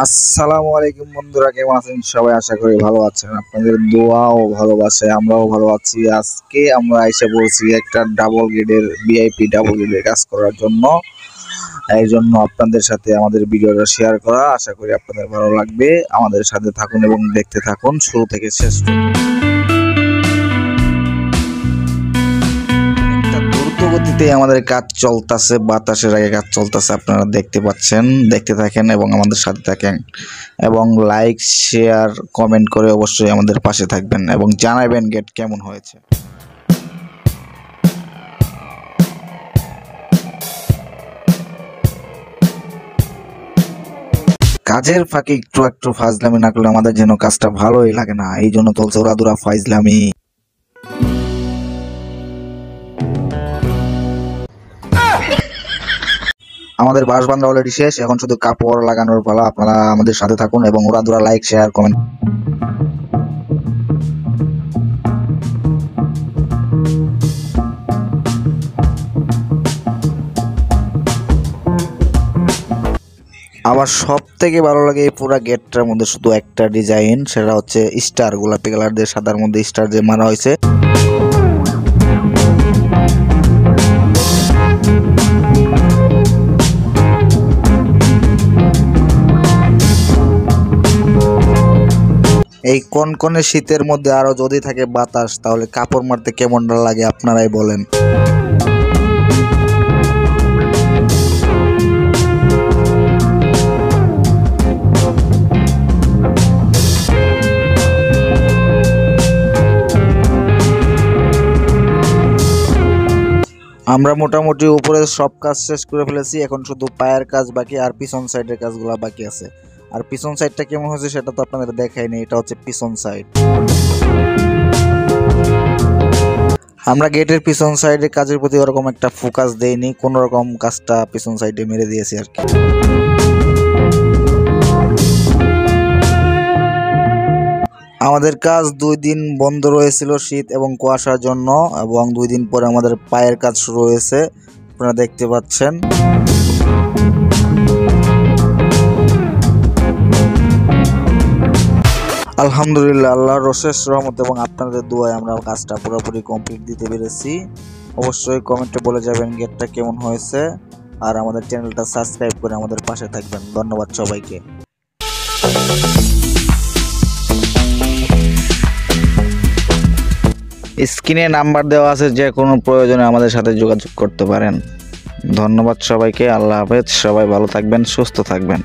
আসসালামু আলাইকুম বন্ধুরা, কেমন আছেন সবাই? আশা করি ভালো আছেন। আপনাদের দোয়া ও ভালোবাসায় আমরাও ভালো আছি। আজকে আমরা এসে বলছি একটা ডাবল গেটের ভিআইপি ডাবল গেটের কাজ করার জন্য। এই জন্য আপনাদের সাথে আমাদের ভিডিওটা শেয়ার করা। আশা করি আপনাদের ভালো লাগবে। আমাদের সাথে থাকুন এবং দেখতে থাকুন শুরু থেকে শেষ পর্যন্ত। গতিতে আমাদের কাজ চলতেছে, বাতাসের আগে কাজ চলতেছে, আপনারা দেখতে পাচ্ছেন। দেখতে থাকেন এবং আমাদের সাথে থাকেন এবং লাইক শেয়ার কমেন্ট করে অবশ্যই আমাদের পাশে থাকবেন এবং জানাবেন গেট কেমন হয়েছে। কাজের ফাঁকে একটু একটু ফাজলামি না করলে আমাদের যেন কাজটা ভালোই লাগে না, এই জন্য চলছে ওরাদুরা ফাজলামি। আমাদের বাঁশবান্ধা অলরেডি শেষ, এখন শুধু কাপড় লাগানোর পালা। আপনারা আমাদের সাথে থাকুন এবং ওরাদুরা লাইক শেয়ার কমেন্ট। আমার সব থেকে ভালো লাগে এই পুরো গেটটার মধ্যে শুধু একটা ডিজাইন, সেটা হচ্ছে স্টার, গোলাপি কালার দিয়ে সাদার মধ্যে স্টার যে মারা হয়েছে। এই কনকনে শীতের মধ্যে আরো যদি থাকে বাতাস, তাহলে কাপড় মারতে কেমনটা লাগে আপনারাই বলেন। আমরা মোটামুটি উপরে সব কাজ শেষ করে ফেলেছি, এখন শুধু পায়ের কাজ বাকি আর পিছন সাইডের কাজগুলো বাকি আছে। আর পিছন সাইডটা কেমন হয়েছে সেটা তো আপনাদের দেখাইনি, এটা হচ্ছে পিছন সাইড। আমরা গেটের পিছন সাইডের কাজের প্রতি ওরকম একটা ফোকাস দেইনি, কোন রকম কাজটা পিছন সাইডে মেরে দিয়েছি আর কি। আমাদের কাজ 2 দিন বন্ধ রয়েছিল শীত এবং কুয়াশার জন্য, এবং 2 দিন পরে আমাদের পায়ের কাজ শুরু হয়েছে, আপনারা দেখতে পাচ্ছেন। আলহামদুলিল্লাহ, আল্লাহর অশেষ রহমত এবং আপনাদের দোয়ায় আমরা কাজটা পুরোপুরি কমপ্লিট দিতে পেরেছি। অবশ্যই কমেন্টে বলে যাবেন গেটটা কেমন হয়েছে, আর আমাদের চ্যানেলটা সাবস্ক্রাইব করে আমাদের পাশে থাকবেন। ধন্যবাদ সবাইকে। স্ক্রিনে নাম্বার দেওয়া আছে, যে কোনো প্রয়োজনে আমাদের সাথে যোগাযোগ করতে পারেন। ধন্যবাদ সবাইকে, আল্লাহ হাফেজ। সবাই ভালো থাকবেন, সুস্থ থাকবেন।